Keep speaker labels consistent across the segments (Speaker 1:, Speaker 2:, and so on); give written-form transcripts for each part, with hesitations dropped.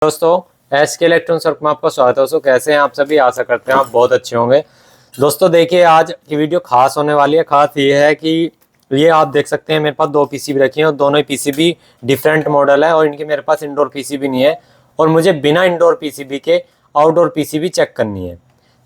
Speaker 1: दोस्तों SK electronics work में आपका स्वागत है। दोस्तों कैसे हैं आप सभी, आशा करते हैं आप बहुत अच्छे होंगे। दोस्तों देखिए आज की वीडियो खास होने वाली है। खास ये है कि ये आप देख सकते हैं मेरे पास दो पीसीबी रखी हैं और दोनों ही पीसीबी डिफरेंट मॉडल है और इनके मेरे पास इंडोर पीसीबी नहीं है और मुझे बिना इंडोर पीसीबी के आउटडोर पीसीबी चेक करनी है।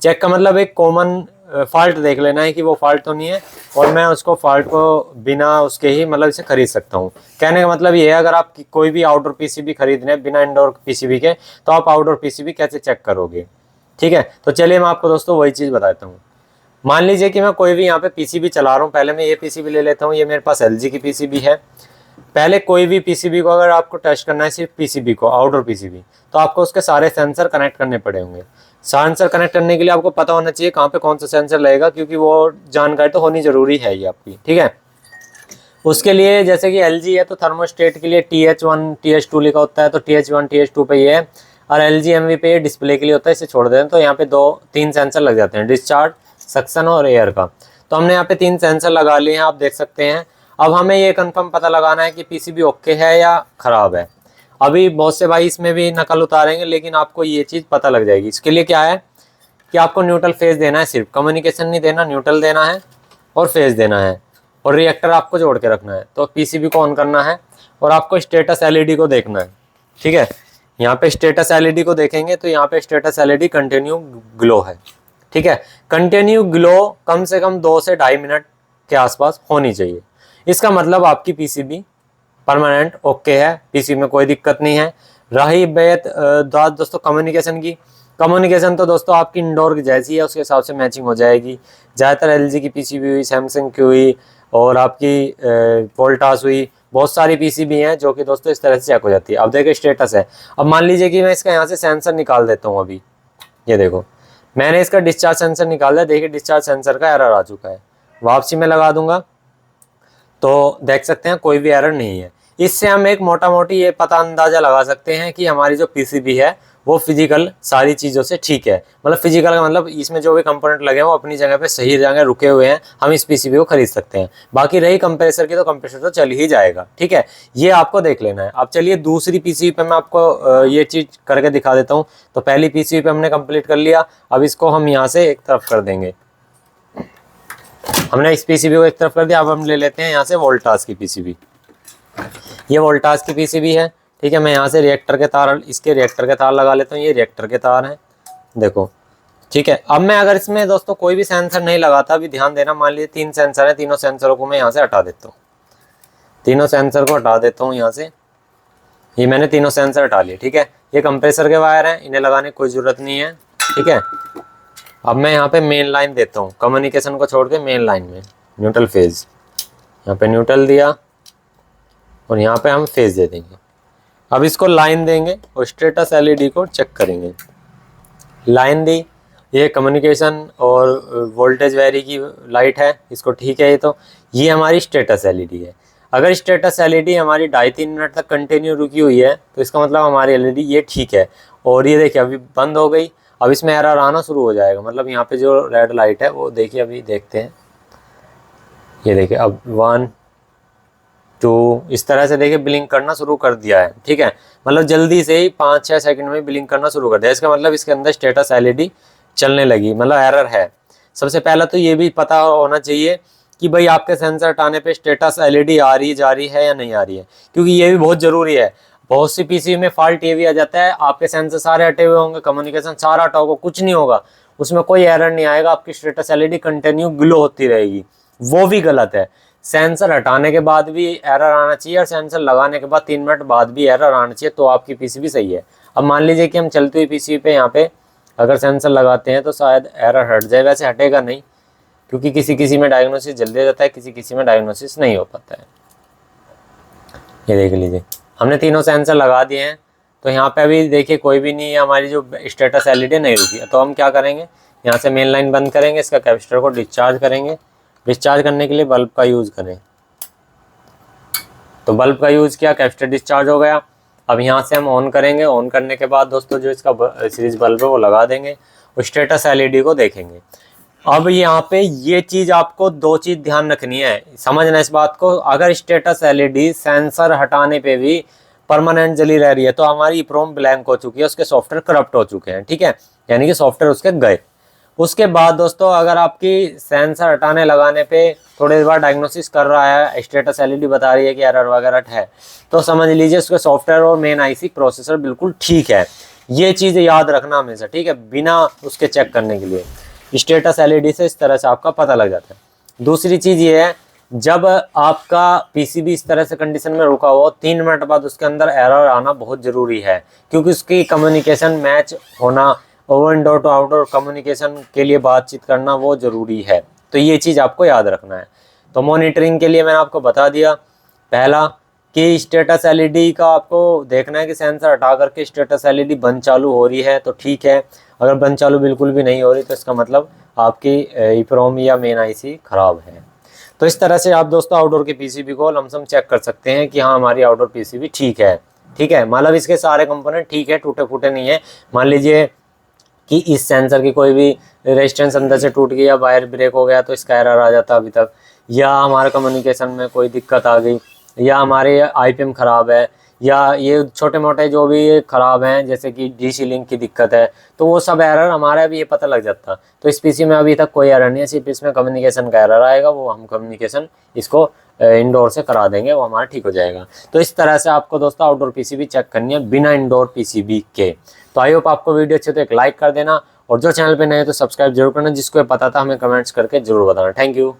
Speaker 1: चेक का मतलब एक कॉमन फॉल्ट देख लेना है कि वो फॉल्ट तो नहीं है और मैं उसको फॉल्ट को बिना उसके ही मतलब इसे खरीद सकता हूँ। कहने का मतलब ये है, अगर आप कोई भी आउटडोर पीसीबी खरीदने हैं बिना इंडोर पीसीबी के तो आप आउटडोर पीसीबी कैसे चेक करोगे। ठीक है, तो चलिए मैं आपको दोस्तों वही चीज़ बताता हूँ। मान लीजिए कि मैं कोई भी यहाँ पे पीसीबी चला रहा हूँ। पहले मैं ये पीसीबी ले लेता हूँ। ये मेरे पास LG की पीसीबी है। पहले कोई भी पीसीबी को अगर आपको टेस्ट करना है, सिर्फ पीसीबी को, आउटडोर पीसीबी, तो आपको उसके सारे सेंसर कनेक्ट करने पड़े होंगे। सेंसर कनेक्ट करने के लिए आपको पता होना चाहिए कहाँ पे कौन सा सेंसर लगेगा, क्योंकि वो जानकारी तो होनी जरूरी है ये आपकी। ठीक है, उसके लिए जैसे कि LG है तो थर्मोस्टेट के लिए TH1 TH2 लिखा होता है, तो TH1 TH2 पे ये है। और LG MV पे ये डिस्प्ले के लिए होता है, इसे छोड़ देते हैं तो यहाँ पे 2-3 सेंसर लग जाते हैं, डिस्चार्ज, सक्शन और एयर का। तो हमने यहाँ पे 3 सेंसर लगा लिए हैं, आप देख सकते हैं। अब हमें ये कंफर्म पता लगाना है कि पीसीबी ओके है या ख़राब है। अभी बहुत से भाई इसमें भी नकल उतारेंगे, लेकिन आपको ये चीज़ पता लग जाएगी। इसके लिए क्या है कि आपको न्यूट्रल फेज देना है, सिर्फ कम्युनिकेशन नहीं देना, न्यूट्रल देना है और फेज देना है और रिएक्टर आपको जोड़ के रखना है। तो पीसीबी को ऑन करना है और आपको स्टेटस LED को देखना है। ठीक है, यहाँ पे स्टेटस LED को देखेंगे तो यहाँ पे स्टेटस LED कंटिन्यू ग्लो है। ठीक है, कंटिन्यू ग्लो कम से कम 2 से 2.5 मिनट के आसपास होनी चाहिए। इसका मतलब आपकी पीसीबी परमानेंट ओके है, पीसीबी में कोई दिक्कत नहीं है। रही बात दोस्तों कम्युनिकेशन की, कम्युनिकेशन तो दोस्तों आपकी इंडोर की जैसी है उसके हिसाब से मैचिंग हो जाएगी। ज़्यादातर LG की पीसीबी हुई, सैमसंग की हुई और आपकी वोल्टास हुई, बहुत सारी पीसीबी हैं जो कि दोस्तों इस तरह से चेक हो जाती है। अब देखिए स्टेटस है। अब मान लीजिए कि मैं इसका यहाँ से सेंसर निकाल देता हूँ। अभी ये देखो मैंने इसका डिस्चार्ज सेंसर निकाल दिया। देखिए डिस्चार्ज सेंसर का एरर आ चुका है। वापसी में लगा दूंगा तो देख सकते हैं कोई भी एरर नहीं है। इससे हम एक मोटा मोटी ये पता अंदाज़ा लगा सकते हैं कि हमारी जो पीसीबी है वो फिजिकल सारी चीज़ों से ठीक है। मतलब फिजिकल का मतलब इसमें जो भी कंपोनेंट लगे हैं वो अपनी जगह पे सही जगह रुके हुए हैं, हम इस पीसीबी को खरीद सकते हैं। बाकी रही कंप्रेसर की, तो कंप्रेसर तो चल ही जाएगा। ठीक है, ये आपको देख लेना है। अब चलिए दूसरी पीसीबी पे मैं आपको ये चीज़ करके दिखा देता हूँ। तो पहली पीसीबी पे हमने कंप्लीट कर लिया। अब इसको हम यहाँ से एक तरफ कर देंगे। हमने इस पीसीबी को एक तरफ कर दिया। अब हम ले लेते हैं यहाँ से वोल्टास की पीसीबी। ये वोल्टास की पीसीबी है। ठीक है, मैं यहाँ से रिएक्टर के तार, इसके रिएक्टर के तार लगा लेता हूँ। ये रिएक्टर के तार हैं, देखो। ठीक है, अब मैं अगर इसमें दोस्तों कोई भी सेंसर नहीं लगाता, अभी ध्यान देना, मान लीजिए 3 सेंसर है, तीनों सेंसरों को मैं यहाँ से हटा देता हूँ। तीनों सेंसर को हटा देता हूँ यहाँ से। ये मैंने तीनों सेंसर हटा लिए। ठीक है, ये कंप्रेसर के वायर हैं, इन्हें लगाने की कोई ज़रूरत नहीं है। ठीक है, अब मैं यहाँ पे मेन लाइन देता हूँ, कम्युनिकेशन को छोड़ के मेन लाइन में न्यूट्रल फेज। यहाँ पे न्यूट्रल दिया और यहाँ पे हम फेज दे देंगे। अब इसको लाइन देंगे और स्टेटस LED को चेक करेंगे। लाइन दी, ये कम्युनिकेशन और वोल्टेज वेरी की लाइट है, इसको ठीक है। ये हमारी स्टेटस LED है। अगर स्टेटस LED हमारी 2.5-3 मिनट तक कंटिन्यू रुकी हुई है तो इसका मतलब हमारी LED ये ठीक है। और ये देखिए अभी बंद हो गई। अब इसमें एरर आना शुरू हो जाएगा। मतलब यहाँ पे जो रेड लाइट है वो देखिए, अभी देखते हैं। ये देखिए अब 1 2 इस तरह से देखिए ब्लिंक करना शुरू कर दिया है। ठीक है, मतलब जल्दी से ही 5-6 सेकंड में ब्लिंक करना शुरू कर दिया। इसका मतलब इसके अंदर स्टेटस LED चलने लगी, मतलब एरर है। सबसे पहला तो ये भी पता होना चाहिए कि भाई आपके सेंसर हटाने पे स्टेटस LED आ रही जा रही है या नहीं आ रही है, क्योंकि ये भी बहुत ज़रूरी है। बहुत सी पीसी में फॉल्ट ये भी आ जाता है, आपके सेंसर सारे हटे हुए होंगे, कम्युनिकेशन सारा हटा होगा, कुछ नहीं होगा, उसमें कोई एरर नहीं आएगा, आपकी स्टेटस LED कंटिन्यू ग्लो होती रहेगी। वो भी गलत है। सेंसर हटाने के बाद भी एरर आना चाहिए और सेंसर लगाने के बाद 3 मिनट बाद भी एरर आना चाहिए, तो आपकी पीसीबी सही है। अब मान लीजिए कि हम चलती हुई पीसीबी पे यहाँ पे अगर सेंसर लगाते हैं तो शायद एरर हट जाए। वैसे हटेगा नहीं, क्योंकि किसी किसी में डायग्नोसिस जल्दी हो जाता है, किसी किसी में डायग्नोसिस नहीं हो पाता है। ये देख लीजिए हमने तीनों सेंसर लगा दिए हैं। तो यहाँ पे अभी देखिए कोई भी नहीं है, हमारी जो स्टेटस LED नहीं रुकी। तो हम क्या करेंगे, यहाँ से मेन लाइन बंद करेंगे, इसका कैपेसिटर को डिस्चार्ज करेंगे। डिस्चार्ज करने के लिए बल्ब का यूज़ करें, तो बल्ब का यूज़ किया, कैपेसिटर डिस्चार्ज हो गया। अब यहाँ से हम ऑन करेंगे। ऑन करने के बाद दोस्तों जो इसका सीरीज बल्ब है वो लगा देंगे और स्टेटस LED को देखेंगे। अब यहाँ पे ये चीज़ आपको 2 चीज़ ध्यान रखनी है, समझना इस बात को। अगर स्टेटस LED सेंसर हटाने पे भी परमानेंट जली रह रही है तो हमारी EEPROM ब्लैंक हो चुकी है, उसके सॉफ्टवेयर करप्ट हो चुके हैं, ठीक है, यानी कि सॉफ्टवेयर उसके गए। उसके बाद दोस्तों अगर आपकी सेंसर हटाने लगाने पे थोड़ी देर बाद डायग्नोसिस कर रहा है, स्टेटस LED बता रही है कि एरर वगैरह है, तो समझ लीजिए उसके सॉफ्टवेयर और मेन IC प्रोसेसर बिल्कुल ठीक है। ये चीज़ याद रखना हमेशा, ठीक है, बिना उसके चेक करने के लिए स्टेटस LED से इस तरह से आपका पता लग जाता है। दूसरी चीज़ ये है, जब आपका PCB इस तरह से कंडीशन में रुका हो 3 मिनट बाद उसके अंदर एरर आना बहुत ज़रूरी है, क्योंकि उसकी कम्युनिकेशन मैच होना, इनडोर टू आउटडोर कम्युनिकेशन के लिए बातचीत करना वो ज़रूरी है। तो ये चीज़ आपको याद रखना है। तो मॉनिटरिंग के लिए मैंने आपको बता दिया, पहला कि स्टेटस LED का आपको देखना है कि सेंसर हटा करके स्टेटस LED बंद चालू हो रही है तो ठीक है, अगर बंद चालू बिल्कुल भी नहीं हो रही तो इसका मतलब आपकी EEPROM या मेन IC ख़राब है। तो इस तरह से आप दोस्तों आउटडोर के PCB को लमसम चेक कर सकते हैं कि हाँ हमारी आउटडोर PCB ठीक है, ठीक है, मतलब इसके सारे कंपोनेंट ठीक है, टूटे फूटे नहीं है। मान लीजिए कि इस सेंसर की कोई भी रेजिस्टेंस अंदर से टूट गया, वायर ब्रेक हो गया तो इसका एरर आ जाता अभी तक, या हमारे कम्युनिकेशन में कोई दिक्कत आ गई, या हमारे IPM ख़राब है, या ये छोटे मोटे जो भी ख़राब हैं जैसे कि DC लिंक की दिक्कत है, तो वो सब एरर हमारा भी ये पता लग जाता। तो इस PC में अभी तक कोई एरर नहीं है, सिर्फ इसमें कम्युनिकेशन का एरर आएगा, वो हम कम्युनिकेशन इसको इंडोर से करा देंगे, वो हमारा ठीक हो जाएगा। तो इस तरह से आपको दोस्तों आउटडोर PCB चेक करनी है बिना इंडोर PCB के। तो आई होप आपको वीडियो अच्छी तो एक लाइक कर देना, और जो चैनल पे नए तो सब्सक्राइब जरूर करना, जिसको पता था हमें कमेंट्स करके जरूर बताना। Thank you.